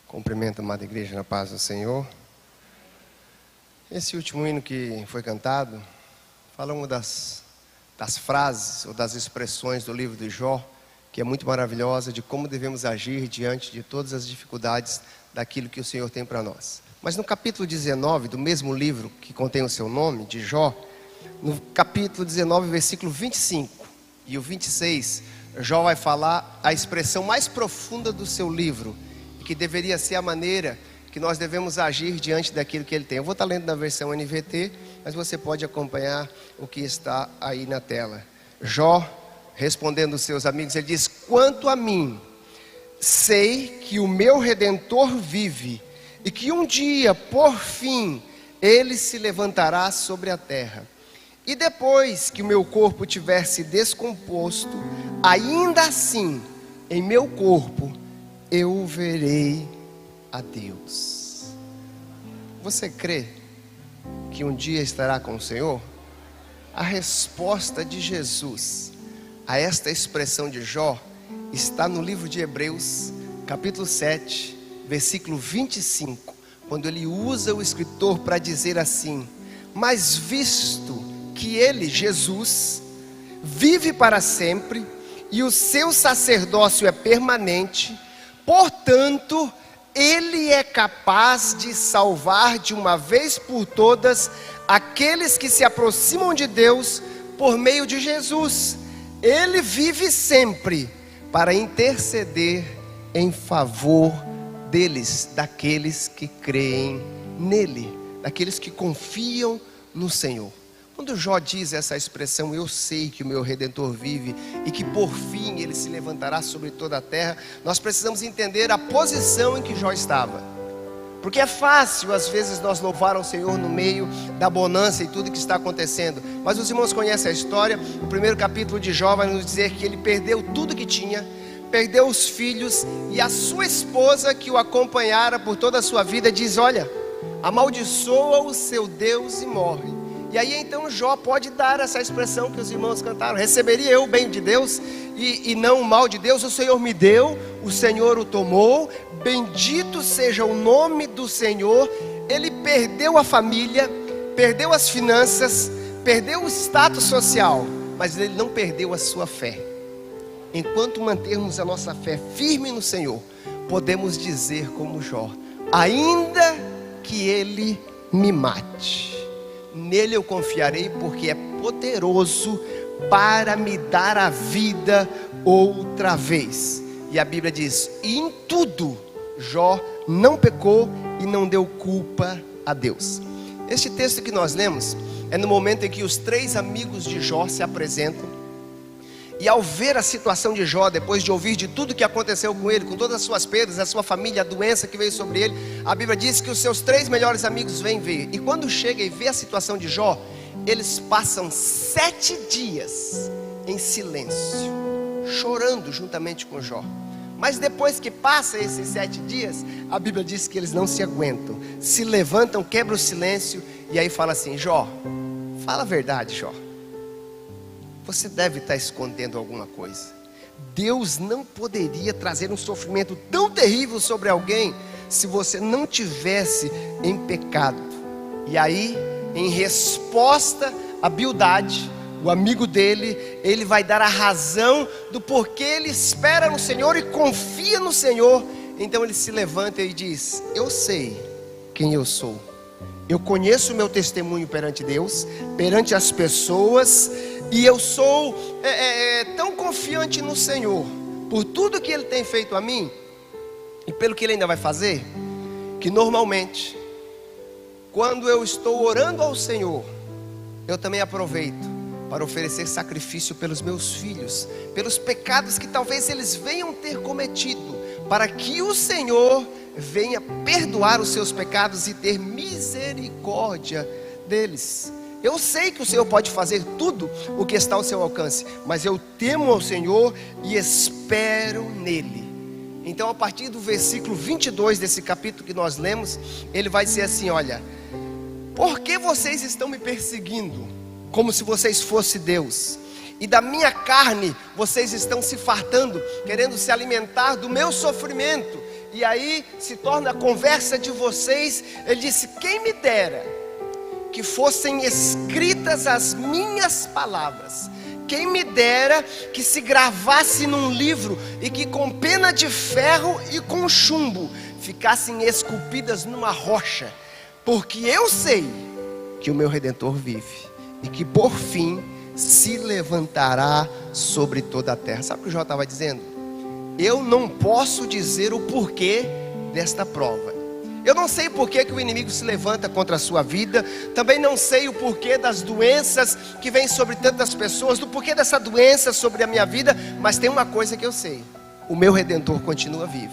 Cumprimento a amada igreja na paz do Senhor. Esse último hino que foi cantado fala uma das frases ou das expressões do livro de Jó, que é muito maravilhosa, de como devemos agir diante de todas as dificuldades daquilo que o Senhor tem para nós. Mas no capítulo 19 do mesmo livro que contém o seu nome, de Jó, no capítulo 19, versículo 25 e o 26, Jó vai falar a expressão mais profunda do seu livro, que deveria ser a maneira que nós devemos agir diante daquilo que ele tem. Eu vou estar lendo na versão NVT, mas você pode acompanhar o que está aí na tela. Jó, respondendo aos seus amigos, ele diz: quanto a mim, sei que o meu Redentor vive, e que um dia, por fim, ele se levantará sobre a terra. E depois que o meu corpo tiver se descomposto, ainda assim, em meu corpo, eu verei a Deus. Você crê que um dia estará com o Senhor? A resposta de Jesus a esta expressão de Jó está no livro de Hebreus, capítulo 7, versículo 25, quando ele usa o escritor para dizer assim: mas visto que ele, Jesus, vive para sempre e o seu sacerdócio é permanente, portanto, ele é capaz de salvar de uma vez por todas aqueles que se aproximam de Deus por meio de Jesus. Ele vive sempre para interceder em favor deles, daqueles que creem nele, daqueles que confiam no Senhor. Quando Jó diz essa expressão, eu sei que o meu Redentor vive e que por fim ele se levantará sobre toda a terra, nós precisamos entender a posição em que Jó estava. Porque é fácil às vezes nós louvar ao Senhor no meio da bonança e tudo que está acontecendo, mas os irmãos conhecem a história. O primeiro capítulo de Jó vai nos dizer que ele perdeu tudo que tinha, perdeu os filhos, e a sua esposa, que o acompanhara por toda a sua vida, diz: olha, amaldiçoa o seu Deus e morre. E aí então Jó pode dar essa expressão que os irmãos cantaram: receberia eu o bem de Deus e não o mal de Deus? O Senhor me deu, o Senhor o tomou, bendito seja o nome do Senhor. Ele perdeu a família, perdeu as finanças, perdeu o status social, mas ele não perdeu a sua fé. Enquanto mantermos a nossa fé firme no Senhor, podemos dizer como Jó: ainda que ele me mate, nele eu confiarei, porque é poderoso para me dar a vida outra vez. E a Bíblia diz: e em tudo Jó não pecou e não deu culpa a Deus. Este texto que nós lemos é no momento em que os três amigos de Jó se apresentam. E ao ver a situação de Jó, depois de ouvir de tudo que aconteceu com ele, com todas as suas perdas, a sua família, a doença que veio sobre ele, a Bíblia diz que os seus três melhores amigos vêm ver. E quando chega e vê a situação de Jó, eles passam 7 dias em silêncio, chorando juntamente com Jó. Mas depois que passa esses 7 dias, a Bíblia diz que eles não se aguentam, se levantam, quebram o silêncio e aí fala assim: Jó, fala a verdade, Jó. Você deve estar escondendo alguma coisa. Deus não poderia trazer um sofrimento tão terrível sobre alguém se você não tivesse em pecado. E aí, em resposta a Bildade, o amigo dele, ele vai dar a razão do porquê ele espera no Senhor e confia no Senhor. Então ele se levanta e diz: eu sei quem eu sou. Eu conheço o meu testemunho perante Deus, perante as pessoas, e eu sou tão confiante no Senhor, por tudo que Ele tem feito a mim, e pelo que Ele ainda vai fazer, que normalmente, quando eu estou orando ao Senhor, eu também aproveito para oferecer sacrifício pelos meus filhos, pelos pecados que talvez eles venham ter cometido, para que o Senhor venha perdoar os seus pecados e ter misericórdia deles. Eu sei que o Senhor pode fazer tudo o que está ao seu alcance, mas eu temo ao Senhor e espero nele. Então, a partir do versículo 22 desse capítulo que nós lemos, ele vai dizer assim: olha, por que vocês estão me perseguindo como se vocês fossem Deus? E da minha carne vocês estão se fartando, querendo se alimentar do meu sofrimento. E aí se torna a conversa de vocês. Ele disse: quem me dera que fossem escritas as minhas palavras. Quem me dera que se gravasse num livro e que com pena de ferro e com chumbo ficassem esculpidas numa rocha. Porque eu sei que o meu Redentor vive e que por fim se levantará sobre toda a terra. Sabe o que o Jó estava dizendo? Eu não posso dizer o porquê desta prova. Eu não sei o porquê que o inimigo se levanta contra a sua vida. Também não sei o porquê das doenças que vêm sobre tantas pessoas, do porquê dessa doença sobre a minha vida. Mas tem uma coisa que eu sei: o meu Redentor continua vivo.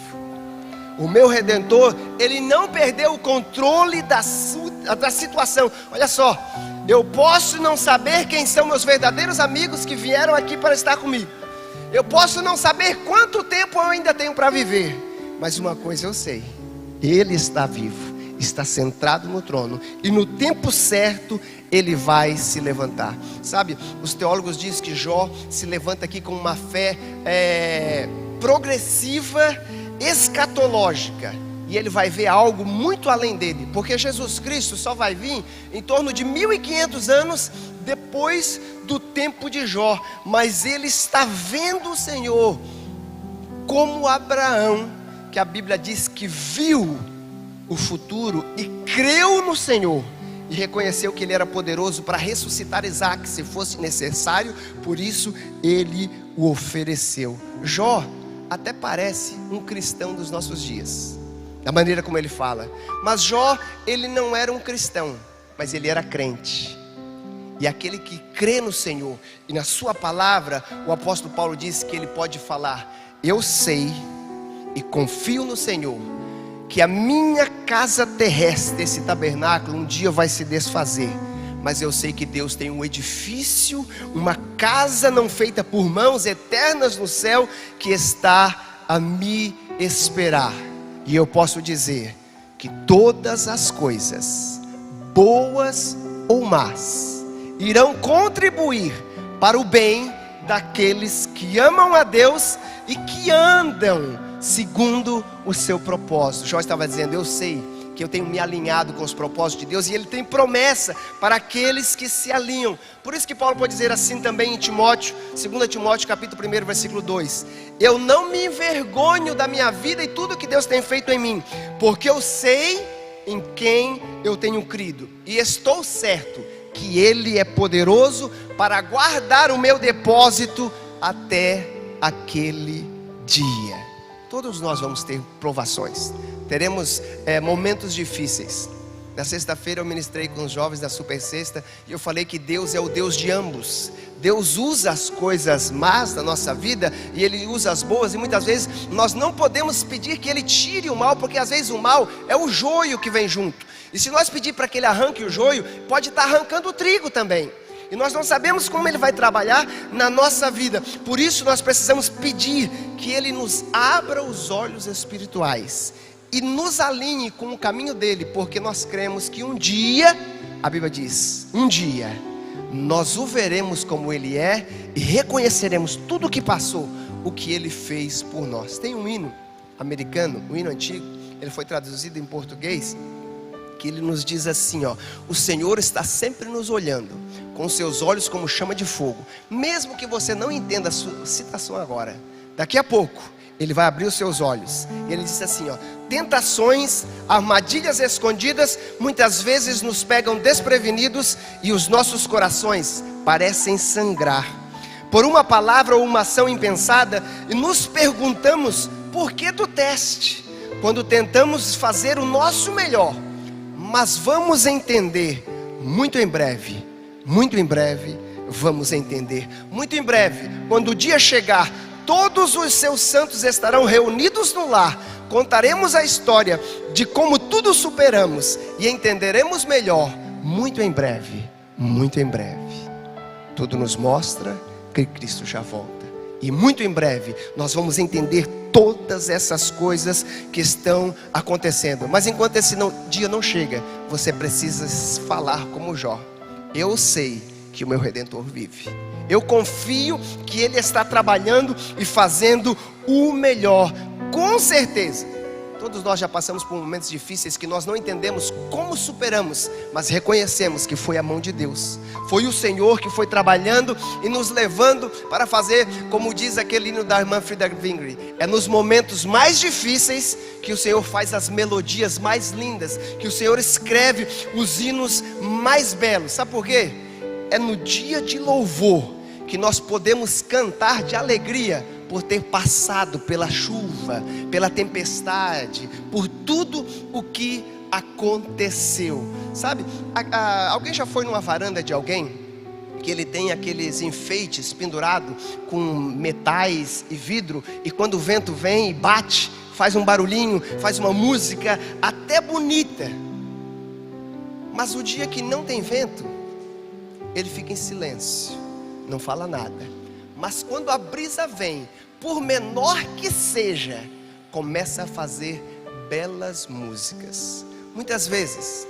O meu Redentor, ele não perdeu o controle da situação. Olha só, eu posso não saber quem são meus verdadeiros amigos que vieram aqui para estar comigo. Eu posso não saber quanto tempo eu ainda tenho para viver. Mas uma coisa eu sei: Ele está vivo, está centrado no trono, e no tempo certo Ele vai se levantar. Sabe, os teólogos dizem que Jó se levanta aqui com uma fé progressiva, escatológica. E ele vai ver algo muito além dele, porque Jesus Cristo só vai vir em torno de 1500 anos depois do tempo de Jó. Mas ele está vendo o Senhor como Abraão, que a Bíblia diz que viu o futuro e creu no Senhor, e reconheceu que Ele era poderoso para ressuscitar Isaac se fosse necessário. Por isso Ele o ofereceu. Jó até parece um cristão dos nossos dias, da maneira como ele fala. Mas Jó, ele não era um cristão, mas ele era crente. E aquele que crê no Senhor e na sua palavra, o apóstolo Paulo diz que ele pode falar: eu sei e confio no Senhor, que a minha casa terrestre, esse tabernáculo, um dia vai se desfazer. Mas eu sei que Deus tem um edifício, uma casa não feita por mãos, eternas no céu, que está a me esperar. E eu posso dizer que todas as coisas, boas ou más, irão contribuir para o bem daqueles que amam a Deus e que andam segundo o seu propósito. Jó estava dizendo: eu sei que eu tenho me alinhado com os propósitos de Deus, e Ele tem promessa para aqueles que se alinham. Por isso que Paulo pode dizer assim também em Timóteo, 2 Timóteo capítulo 1, versículo 2: eu não me envergonho da minha vida e tudo que Deus tem feito em mim, porque eu sei em quem eu tenho crido, e estou certo que Ele é poderoso para guardar o meu depósito até aquele dia. Todos nós vamos ter provações, teremos momentos difíceis. Na sexta-feira eu ministrei com os jovens da Super Sexta, e eu falei que Deus é o Deus de ambos. Deus usa as coisas más da nossa vida, e Ele usa as boas, e muitas vezes nós não podemos pedir que Ele tire o mal, porque às vezes o mal é o joio que vem junto. E se nós pedir para que Ele arranque o joio, pode estar arrancando o trigo também. E nós não sabemos como Ele vai trabalhar na nossa vida. Por isso nós precisamos pedir que Ele nos abra os olhos espirituais e nos alinhe com o caminho dEle, porque nós cremos que um dia, a Bíblia diz, um dia nós o veremos como Ele é, e reconheceremos tudo o que passou, o que Ele fez por nós. Tem um hino americano, um hino antigo, ele foi traduzido em português, que ele nos diz assim, ó: o Senhor está sempre nos olhando, com seus olhos como chama de fogo. Mesmo que você não entenda a sua citação agora, daqui a pouco Ele vai abrir os seus olhos. E Ele diz assim, ó: tentações, armadilhas escondidas, muitas vezes nos pegam desprevenidos, e os nossos corações parecem sangrar por uma palavra ou uma ação impensada, e nos perguntamos por que do teste, quando tentamos fazer o nosso melhor. Mas vamos entender muito em breve, vamos entender muito em breve, quando o dia chegar, todos os seus santos estarão reunidos no lar. Contaremos a história de como tudo superamos, e entenderemos melhor muito em breve. Tudo nos mostra que Cristo já volta, e muito em breve nós vamos entender todas essas coisas que estão acontecendo. Mas enquanto esse dia não chega, você precisa falar como Jó: eu sei que o meu Redentor vive, eu confio que Ele está trabalhando e fazendo o melhor. Com certeza Todos nós já passamos por momentos difíceis que nós não entendemos como superamos, mas reconhecemos que foi a mão de Deus. Foi o Senhor que foi trabalhando e nos levando para fazer, como diz aquele hino da irmã Frida Wingre, é nos momentos mais difíceis que o Senhor faz as melodias mais lindas, que o Senhor escreve os hinos mais belos. Sabe por quê? É no dia de louvor que nós podemos cantar de alegria por ter passado pela chuva, pela tempestade, por tudo o que aconteceu. Sabe, alguém já foi numa varanda de alguém que ele tem aqueles enfeites pendurados com metais e vidro, e quando o vento vem e bate, faz um barulhinho, faz uma música até bonita, mas o dia que não tem vento, ele fica em silêncio, não fala nada. Mas quando a brisa vem, por menor que seja, começa a fazer belas músicas. Muitas vezes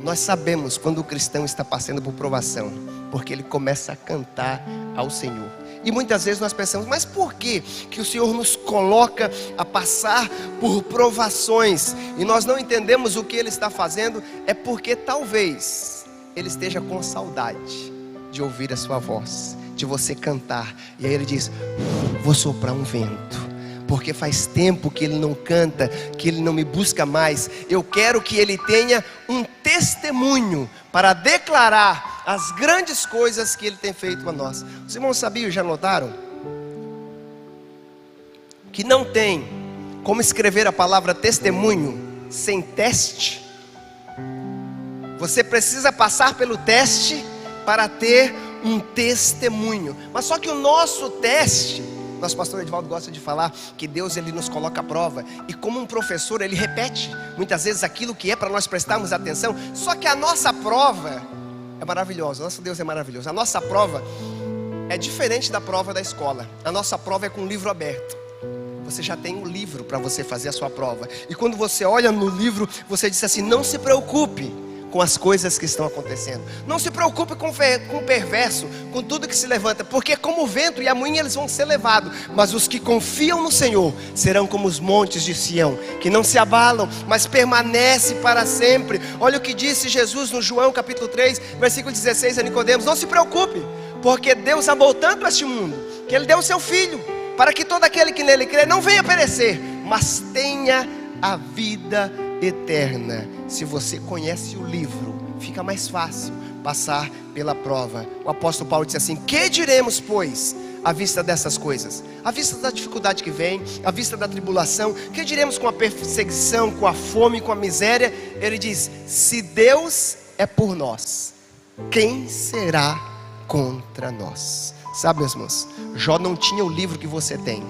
nós sabemos quando o cristão está passando por provação, porque ele começa a cantar ao Senhor. E muitas vezes nós pensamos, mas por que o Senhor nos coloca a passar por provações? E nós não entendemos o que Ele está fazendo. É porque talvez Ele esteja com saudade de ouvir a sua voz, de você cantar. E aí Ele diz, vou soprar um vento, porque faz tempo que Ele não canta, que Ele não me busca mais. Eu quero que Ele tenha um testemunho para declarar as grandes coisas que Ele tem feito a nós. Os irmãos sabiam, já notaram, que não tem como escrever a palavra testemunho sem teste? Você precisa passar pelo teste para ter um testemunho. Mas só que o nosso teste, nosso pastor Edvaldo gosta de falar que Deus, Ele nos coloca à prova, e como um professor Ele repete muitas vezes aquilo que é para nós prestarmos atenção. Só que a nossa prova é maravilhosa, nosso Deus é maravilhoso. A nossa prova é diferente da prova da escola. A nossa prova é com o livro aberto. Você já tem um livro para você fazer a sua prova, e quando você olha no livro, você diz assim, não se preocupe com as coisas que estão acontecendo, não se preocupe com o perverso, com tudo que se levanta, porque como o vento e a moinha eles vão ser levados, mas os que confiam no Senhor serão como os montes de Sião, que não se abalam, mas permanece para sempre. Olha o que disse Jesus no João capítulo 3, versículo 16 a Nicodemos, não se preocupe, porque Deus amou tanto este mundo, que Ele deu o seu Filho, para que todo aquele que nele crê não venha perecer, mas tenha a vida eterna. Se você conhece o livro, fica mais fácil passar pela prova. O apóstolo Paulo disse assim, que diremos pois à vista dessas coisas? À vista da dificuldade que vem, à vista da tribulação, que diremos com a perseguição, com a fome, com a miséria? Ele diz, se Deus é por nós, quem será contra nós? Sabe, meus irmãos, Jó não tinha o livro que você tem,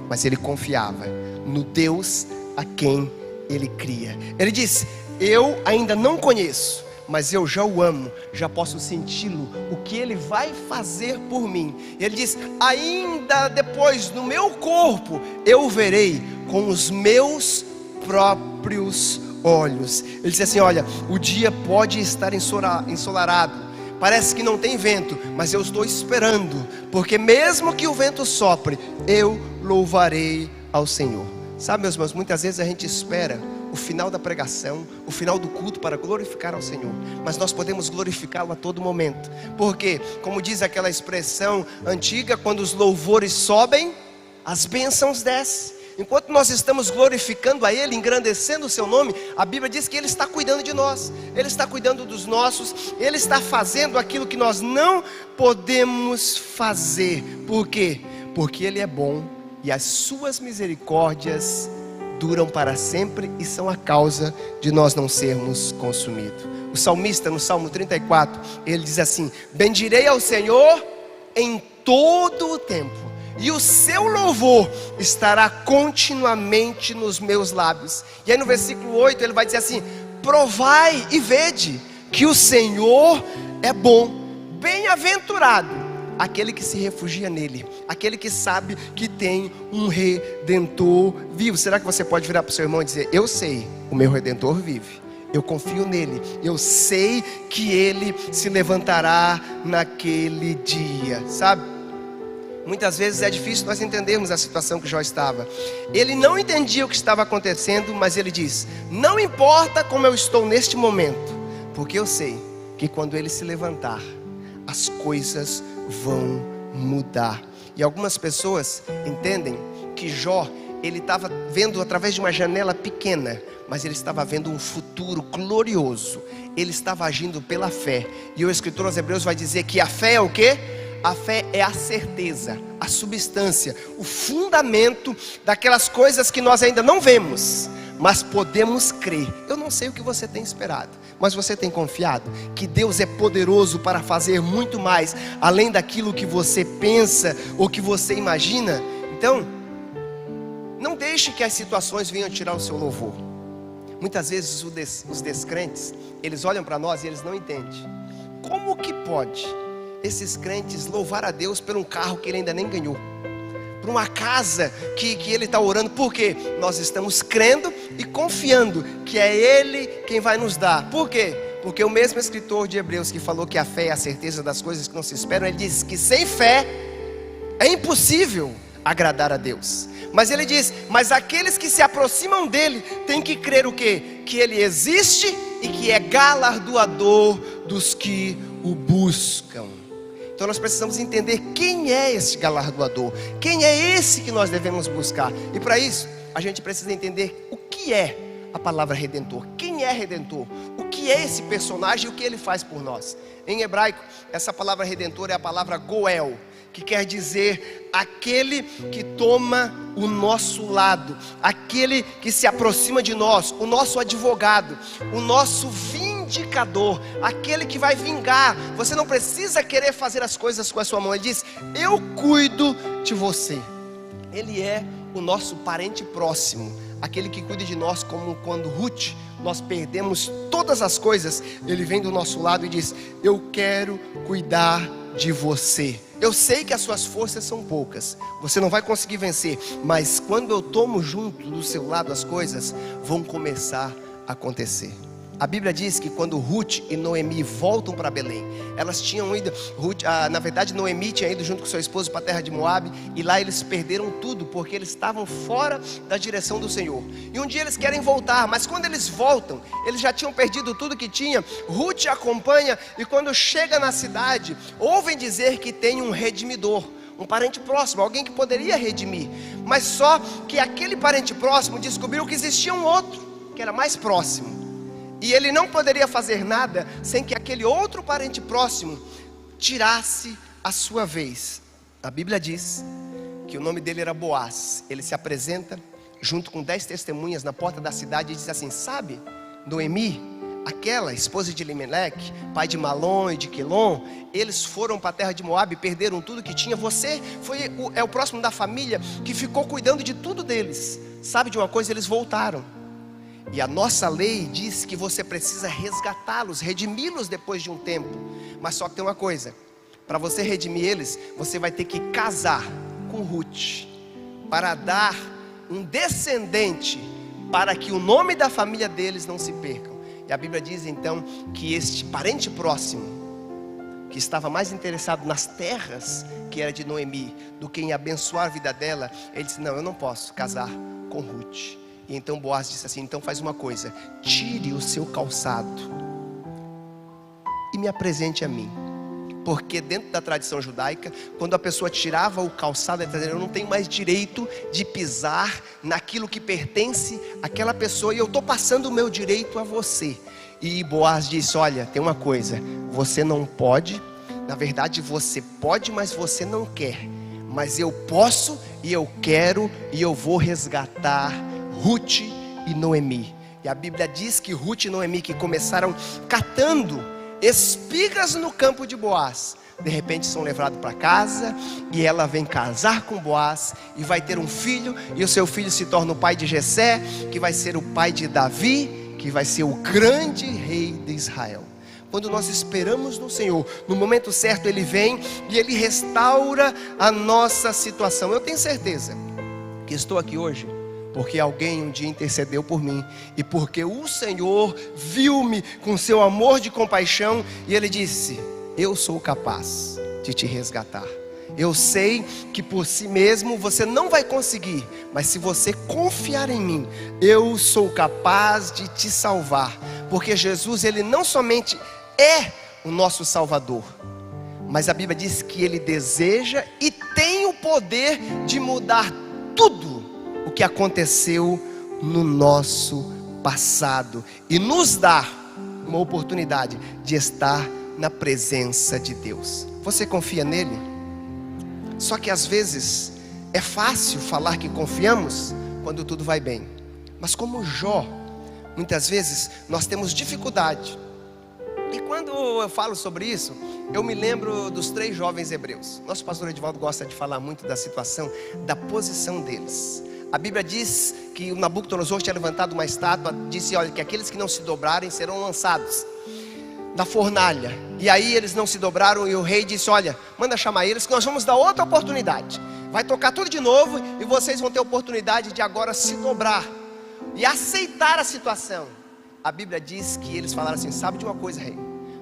mas ele confiava no Deus a quem ele cria. Ele disse, eu ainda não conheço, mas eu já o amo, já posso senti-lo, o que Ele vai fazer por mim. Ele diz, ainda depois no meu corpo, eu o verei com os meus próprios olhos. Ele disse assim, olha, o dia pode estar ensolarado, parece que não tem vento, mas eu estou esperando, porque mesmo que o vento sopre, eu louvarei ao Senhor. Sabe, meus irmãos, muitas vezes a gente espera o final da pregação, o final do culto para glorificar ao Senhor, mas nós podemos glorificá-lo a todo momento, porque, como diz aquela expressão antiga, quando os louvores sobem, as bênçãos descem. Enquanto nós estamos glorificando a Ele, engrandecendo o seu nome, a Bíblia diz que Ele está cuidando de nós, Ele está cuidando dos nossos, Ele está fazendo aquilo que nós não podemos fazer. Por quê? Porque Ele é bom e as suas misericórdias duram para sempre e são a causa de nós não sermos consumidos. O salmista no Salmo 34, ele diz assim, bendirei ao Senhor em todo o tempo, e o seu louvor estará continuamente nos meus lábios. E aí no versículo 8 ele vai dizer assim, provai e vede que o Senhor é bom, bem-aventurado aquele que se refugia nele, aquele que sabe que tem um Redentor vivo. Será que você pode virar para o seu irmão e dizer, eu sei, o meu Redentor vive, eu confio nele, eu sei que ele se levantará naquele dia, sabe? Muitas vezes é difícil nós entendermos a situação que Jó estava. Ele não entendia o que estava acontecendo, mas ele diz: não importa como eu estou neste momento, porque eu sei que quando ele se levantar, as coisas vão mudar. E algumas pessoas entendem que Jó, ele estava vendo através de uma janela pequena, mas ele estava vendo um futuro glorioso. Ele estava agindo pela fé. E o escritor aos Hebreus vai dizer que a fé é o quê? A fé é a certeza, a substância, o fundamento daquelas coisas que nós ainda não vemos, mas podemos crer. Eu não sei o que você tem esperado, mas você tem confiado que Deus é poderoso para fazer muito mais, além daquilo que você pensa ou que você imagina? Então, não deixe que as situações venham tirar o seu louvor. Muitas vezes os descrentes, eles olham para nós e eles não entendem. Como que pode esses crentes louvar a Deus por um carro que ele ainda nem ganhou, por uma casa que ele está orando? Por quê? Nós estamos crendo e confiando que é Ele quem vai nos dar. Por quê? Porque o mesmo escritor de Hebreus que falou que a fé é a certeza das coisas que não se esperam, ele diz que sem fé é impossível agradar a Deus. Mas ele diz: mas aqueles que se aproximam dele têm que crer o quê? Que ele existe e que é galardoador dos que o buscam. Então nós precisamos entender quem é esse galardoador, quem é esse que nós devemos buscar. E para isso, a gente precisa entender o que é a palavra redentor. Quem é redentor? O que é esse personagem e o que ele faz por nós? Em hebraico, essa palavra redentor é a palavra goel, que quer dizer aquele que toma o nosso lado, aquele que se aproxima de nós, o nosso advogado, o nosso vindicador, aquele que vai vingar. Você não precisa querer fazer as coisas com a sua mão. Ele diz: eu cuido de você. Ele é o nosso parente próximo, aquele que cuida de nós, como quando Ruth, nós perdemos todas as coisas, ele vem do nosso lado e diz: eu quero cuidar de você. Eu sei que as suas forças são poucas, você não vai conseguir vencer, mas quando eu tomo junto do seu lado, as coisas vão começar a acontecer. A Bíblia diz que quando Ruth e Noemi voltam para Belém, elas tinham ido, na verdade Noemi tinha ido junto com seu esposo para a terra de Moabe, e lá eles perderam tudo, porque eles estavam fora da direção do Senhor. E um dia eles querem voltar, mas quando eles voltam, eles já tinham perdido tudo que tinha. Ruth acompanha, e quando chega na cidade, ouvem dizer que tem um redimidor, um parente próximo, alguém que poderia redimir. Mas só que aquele parente próximo descobriu que existia um outro, que era mais próximo. E ele não poderia fazer nada sem que aquele outro parente próximo tirasse a sua vez. A Bíblia diz que o nome dele era Boaz. Ele se apresenta junto com 10 testemunhas na porta da cidade e diz assim: sabe, Noemi, aquela esposa de Elimeleque, pai de Malom e de Quilom, eles foram para a terra de Moabe e perderam tudo que tinha. Você é o próximo da família que ficou cuidando de tudo deles. Sabe de uma coisa? Eles voltaram. E a nossa lei diz que você precisa resgatá-los, redimi-los depois de um tempo. Mas só que tem uma coisa: para você redimir eles, você vai ter que casar com Ruth, para dar um descendente, para que o nome da família deles não se percam. E a Bíblia diz então que este parente próximo, que estava mais interessado nas terras que era de Noemi do que em abençoar a vida dela, ele disse: não, eu não posso casar com Ruth. E então Boaz disse assim: então faz uma coisa, tire o seu calçado e me apresente a mim. Porque dentro da tradição judaica, quando a pessoa tirava o calçado, ela estava dizendo: eu não tenho mais direito de pisar naquilo que pertence àquela pessoa, e eu estou passando o meu direito a você. E Boaz disse: olha, tem uma coisa, você não pode, na verdade você pode, mas você não quer. Mas eu posso e eu quero, e eu vou resgatar Ruth e Noemi. E a Bíblia diz que Ruth e Noemi, que começaram catando espigas no campo de Boaz, de repente são levados para casa, e ela vem casar com Boaz, e vai ter um filho, e o seu filho se torna o pai de Jessé, que vai ser o pai de Davi, que vai ser o grande rei de Israel. Quando nós esperamos no Senhor, no momento certo Ele vem e Ele restaura a nossa situação. Eu tenho certeza que estou aqui hoje porque alguém um dia intercedeu por mim, e porque o Senhor viu-me com seu amor de compaixão, e Ele disse: eu sou capaz de te resgatar, Eu sei que por si mesmo você não vai conseguir, mas se você confiar em mim, eu sou capaz de te salvar. Porque Jesus, ele não somente é o nosso Salvador, mas a Bíblia diz que ele deseja e tem o poder de mudar tudo o que aconteceu no nosso passado e nos dar uma oportunidade de estar na presença de Deus. Você confia nele? Só que às vezes é fácil falar que confiamos quando tudo vai bem, mas como Jó, muitas vezes nós temos dificuldade. E quando eu falo sobre isso, eu me lembro dos 3 jovens hebreus. Nosso pastor Edivaldo gosta de falar muito da situação, da posição deles. A Bíblia diz que o Nabucodonosor tinha levantado uma estátua, disse, olha, que aqueles que não se dobrarem serão lançados na fornalha. E aí eles não se dobraram e o rei disse, olha, manda chamar eles que nós vamos dar outra oportunidade. Vai tocar tudo de novo e vocês vão ter a oportunidade de agora se dobrar e aceitar a situação. A Bíblia diz que eles falaram assim, sabe de uma coisa, rei?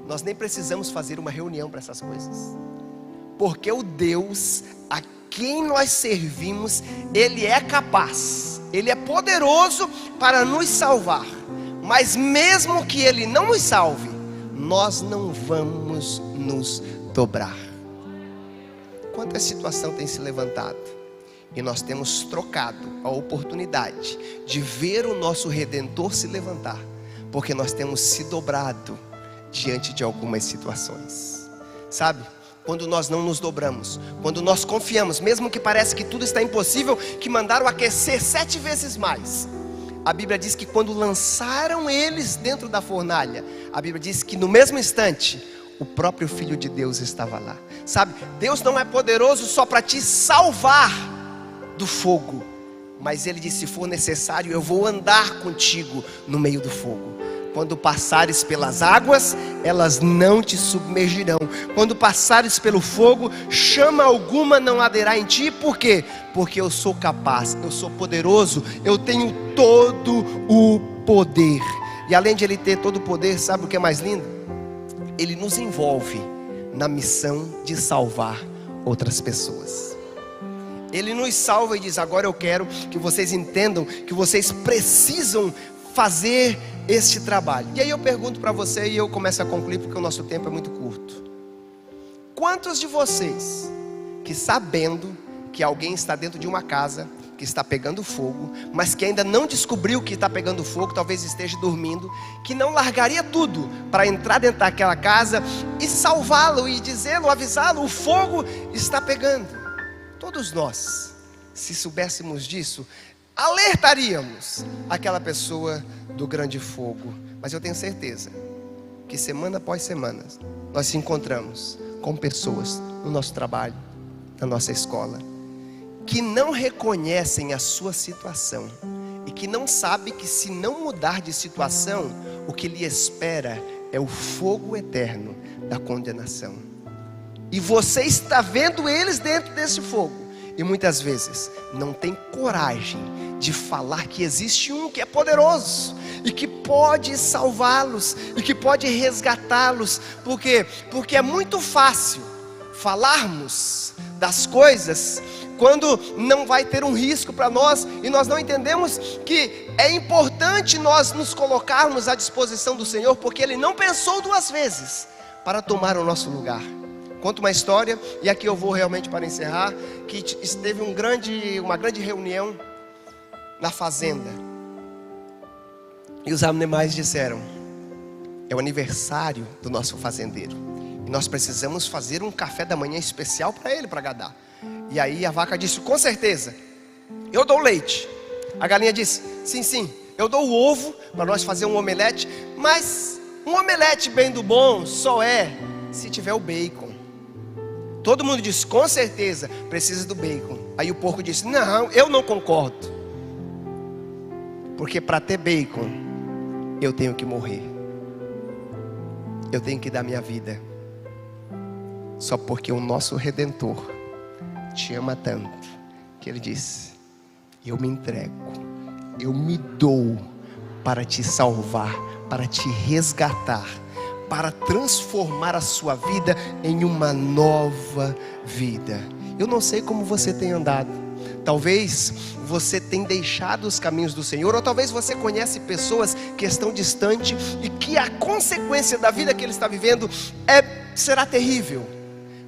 Nós nem precisamos fazer uma reunião para essas coisas, porque o Deus a quem nós servimos, ele é capaz, ele é poderoso para nos salvar. Mas mesmo que ele não nos salve, nós não vamos nos dobrar. Quanta situação tem se levantado e nós temos trocado a oportunidade de ver o nosso Redentor se levantar, porque nós temos se dobrado diante de algumas situações. Sabe, quando nós não nos dobramos, quando nós confiamos, mesmo que parece que tudo está impossível, que mandaram aquecer 7 vezes mais, a Bíblia diz que quando lançaram eles dentro da fornalha, a Bíblia diz que no mesmo instante o próprio Filho de Deus estava lá. Sabe, Deus não é poderoso só para te salvar do fogo, mas ele disse, se for necessário, eu vou andar contigo no meio do fogo. Quando passares pelas águas, elas não te submergirão. Quando passares pelo fogo, chama alguma não arderá em ti. Por quê? Porque eu sou capaz, eu sou poderoso, eu tenho todo o poder. E além de ele ter todo o poder, sabe o que é mais lindo? Ele nos envolve na missão de salvar outras pessoas. Ele nos salva e diz, agora eu quero que vocês entendam que vocês precisam fazer este trabalho. E aí eu pergunto para você e eu começo a concluir, porque o nosso tempo é muito curto. Quantos de vocês que, sabendo que alguém está dentro de uma casa que está pegando fogo, mas que ainda não descobriu que está pegando fogo, talvez esteja dormindo, que não largaria tudo para entrar dentro daquela casa e salvá-lo e dizê-lo, avisá-lo, o fogo está pegando? Todos nós, se soubéssemos disso, alertaríamos aquela pessoa do grande fogo. Mas eu tenho certeza que semana após semana nós se encontramos com pessoas no nosso trabalho, na nossa escola, que não reconhecem a sua situação e que não sabem que se não mudar de situação, o que lhe espera é o fogo eterno da condenação. E você está vendo eles dentro desse fogo e muitas vezes não tem coragem de falar que existe um que é poderoso e que pode salvá-los e que pode resgatá-los. Por quê? Porque é muito fácil falarmos das coisas quando não vai ter um risco para nós e nós não entendemos que é importante nós nos colocarmos à disposição do Senhor, porque Ele não pensou 2 vezes para tomar o nosso lugar. Conto uma história, e aqui eu vou realmente para encerrar, que esteve uma grande reunião na fazenda, e os animais disseram, é o aniversário do nosso fazendeiro, e nós precisamos fazer um café da manhã especial para ele, para agradar. E aí a vaca disse, com certeza, eu dou leite. A galinha disse, sim, eu dou o ovo para nós fazer um omelete, mas um omelete bem do bom só é se tiver o bacon. Todo mundo disse, com certeza, precisa do bacon. Aí o porco disse, não, eu não concordo. Porque para ter bacon, eu tenho que morrer. Eu tenho que dar minha vida. Só porque o nosso Redentor te ama tanto, que Ele disse, eu me entrego, eu me dou para te salvar, para te resgatar, para transformar a sua vida em uma nova vida. Eu não sei como você tem andado. Talvez você tenha deixado os caminhos do Senhor, ou talvez você conhece pessoas que estão distantes e que a consequência da vida que ele está vivendo será terrível.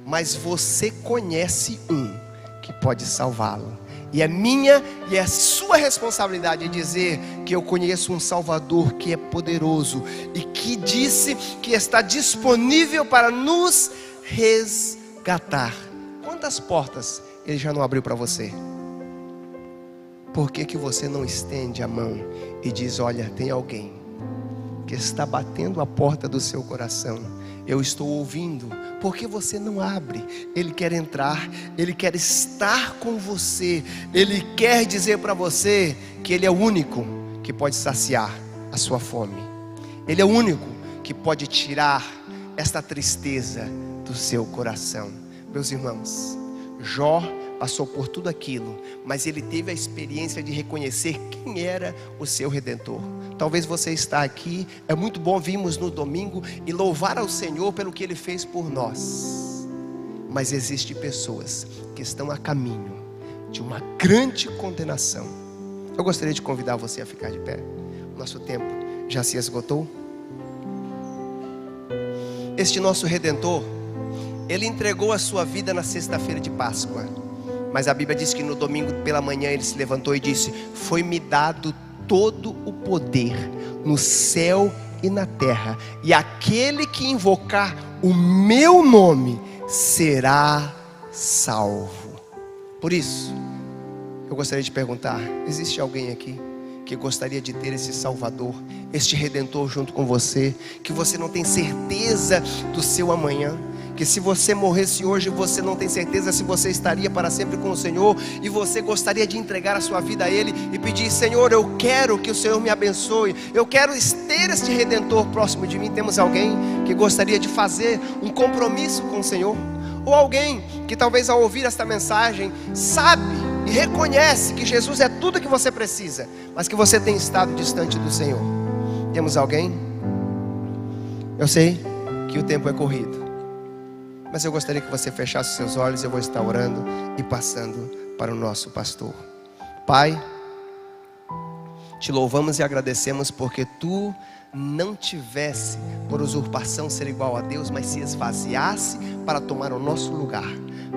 Mas você conhece um que pode salvá-lo. E é minha e é sua responsabilidade dizer que eu conheço um Salvador que é poderoso e que disse que está disponível para nos resgatar. Quantas portas ele já não abriu para você? Por que você não estende a mão e diz: olha, tem alguém que está batendo a porta do seu coração, eu estou ouvindo. Por que você não abre? Ele quer entrar, ele quer estar com você, ele quer dizer para você que ele é o único que pode saciar a sua fome. Ele é o único que pode tirar esta tristeza do seu coração. Meus irmãos, Jó passou por tudo aquilo, mas ele teve a experiência de reconhecer quem era o seu Redentor. Talvez você está aqui, é muito bom virmos no domingo e louvar ao Senhor pelo que Ele fez por nós. Mas existem pessoas que estão a caminho de uma grande condenação. Eu gostaria de convidar você a ficar de pé. Nosso tempo já se esgotou. Este nosso Redentor, Ele entregou a sua vida na sexta-feira de Páscoa. Mas a Bíblia diz que no domingo pela manhã Ele se levantou e disse: foi-me dado todo o poder no céu e na terra, e aquele que invocar o meu nome será salvo. Por isso, eu gostaria de perguntar: existe alguém aqui que gostaria de ter esse Salvador, este Redentor junto com você, que você não tem certeza do seu amanhã? Que se você morresse hoje, você não tem certeza se você estaria para sempre com o Senhor, e você gostaria de entregar a sua vida a Ele e pedir: Senhor, eu quero que o Senhor me abençoe, eu quero ter este Redentor próximo de mim. Temos alguém que gostaria de fazer um compromisso com o Senhor? Ou alguém que talvez ao ouvir esta mensagem sabe e reconhece que Jesus é tudo que você precisa, mas que você tem estado distante do Senhor? Temos alguém? Eu sei que o tempo é corrido, mas eu gostaria que você fechasse seus olhos. Eu vou estar orando e passando para o nosso pastor. Pai, te louvamos e agradecemos porque Tu não tivesse por usurpação ser igual a Deus, mas se esvaziasse para tomar o nosso lugar,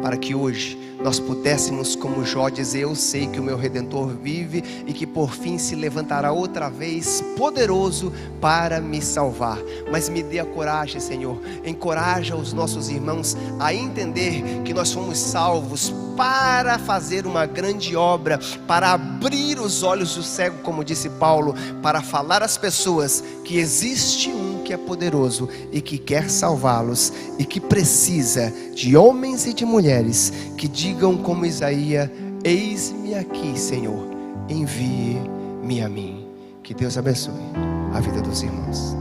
para que hoje nós pudéssemos, como Jó, dizer: eu sei que o meu Redentor vive e que por fim se levantará outra vez poderoso para me salvar. Mas me dê a coragem, Senhor, encoraja os nossos irmãos a entender que nós fomos salvos para fazer uma grande obra, para abrir os olhos do cego, como disse Paulo, para falar às pessoas que existe um que é poderoso e que quer salvá-los, e que precisa de homens e de mulheres que digam como Isaías: eis-me aqui, Senhor, envie-me a mim. Que Deus abençoe a vida dos irmãos.